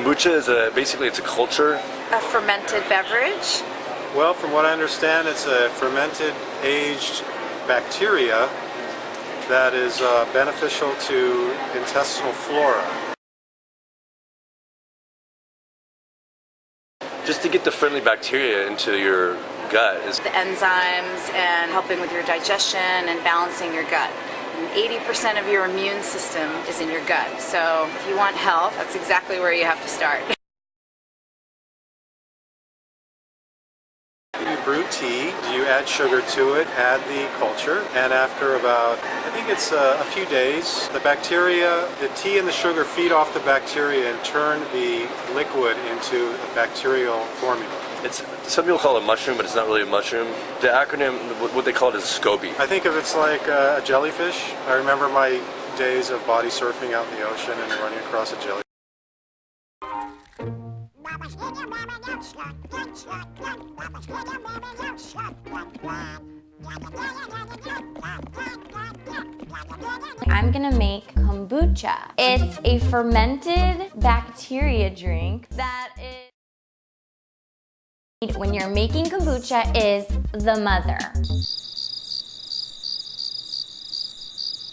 kombucha is basically it's a culture. A fermented beverage? Well, from what I understand, it's a fermented, aged bacteria that is beneficial to intestinal flora. Just to get the friendly bacteria into your gut is The enzymes and helping with your digestion and balancing your gut. And 80% of your immune system is in your gut. So if you want health, that's exactly where you have to start. You brew tea, you add sugar to it, add the culture, and after about, I think it's a few days, the bacteria, the tea and the sugar feed off the bacteria and turn the liquid into a bacterial formula. Some people call it a mushroom, but it's not really a mushroom. The acronym, what they call it is SCOBY. I think of it's like a jellyfish. I remember my days of body surfing out in the ocean and running across a jellyfish. I'm gonna make kombucha. It's a fermented bacteria drink that is, when you're making kombucha, is the mother.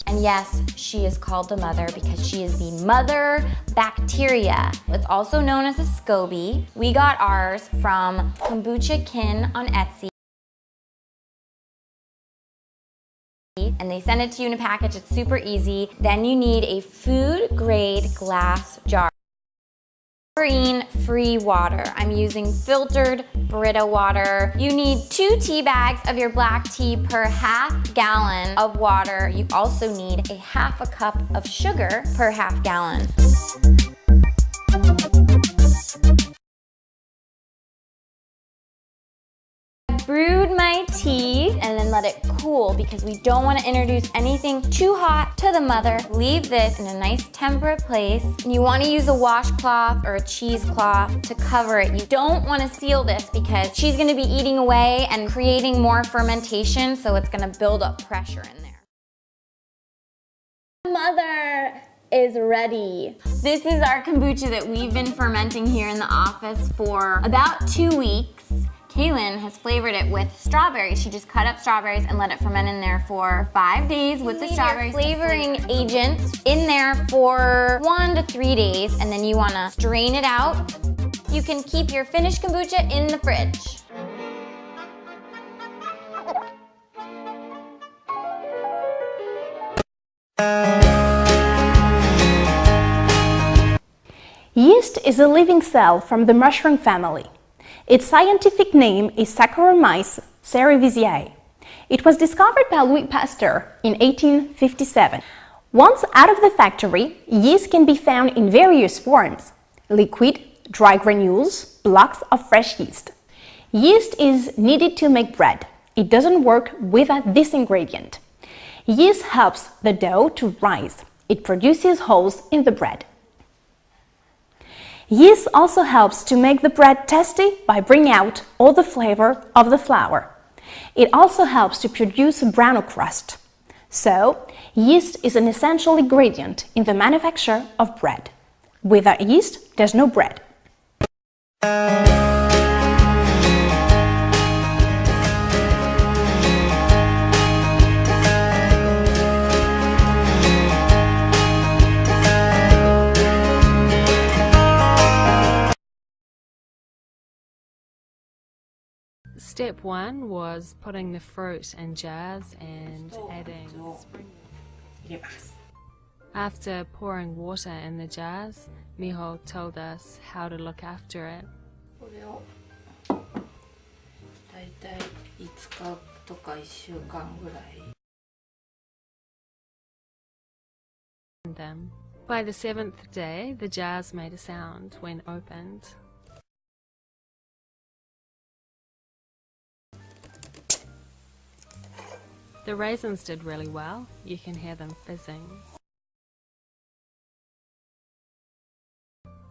And yes, she is called the mother because she is the mother bacteria. It's also known as a SCOBY. We got ours from Kombucha Kin on Etsy. And they send it to you in a package. It's super easy. Then you need a food grade glass jar. Chlorine-free water. I'm using filtered Brita water. You need 2 tea bags of your black tea per half gallon of water. You also need a half a cup of sugar per half gallon. Brewed my tea and then let it cool because we don't want to introduce anything too hot to the mother. Leave this in a nice temperate place. You want to use a washcloth or a cheesecloth to cover it. You don't want to seal this because she's going to be eating away and creating more fermentation, so it's going to build up pressure in there. Mother is ready. This is our kombucha that we've been fermenting here in the office for about 2 weeks. Kaylin has flavored it with strawberries. She just cut up strawberries and let it ferment in there for 5 days with the strawberries. Flavoring agents in there for 1 to 3 days, and then you want to strain it out. You can keep your finished kombucha in the fridge. Yeast is a living cell from the mushroom family. Its scientific name is Saccharomyces cerevisiae. It was discovered by Louis Pasteur in 1857. Once out of the factory, yeast can be found in various forms: liquid, dry granules, blocks of fresh yeast. Yeast is needed to make bread. It doesn't work without this ingredient. Yeast helps the dough to rise. It produces holes in the bread. Yeast also helps to make the bread tasty by bringing out all the flavor of the flour. It also helps to produce a browner crust. So, yeast is an essential ingredient in the manufacture of bread. Without yeast, there's no bread. Step 1 was putting the fruit in jars and adding spring. After pouring water in the jars, Miho told us how to look after it. By the 7th day, the jars made a sound when opened. The raisins did really well. You can hear them fizzing.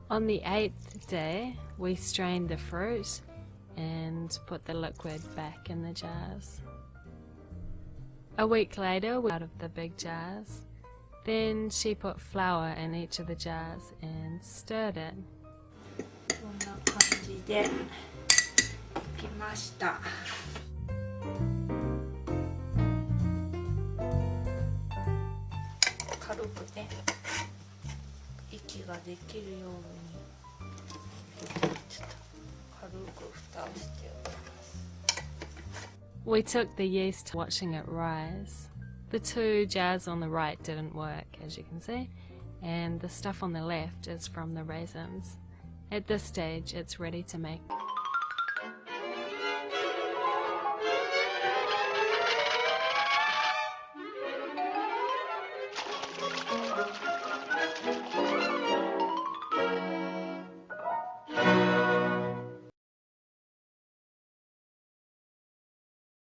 On the 8th day, we strained the fruit and put the liquid back in the jars. A week later, we out of the big jars. Then she put flour in each of the jars and stirred it. できました。軽くね、息ができるようにちょっと軽く蓋をしておきます。 We took the yeast, watching it rise. The two jars on the right didn't work, as you can see, and the stuff on the left is from the raisins. At this stage, it's ready to make.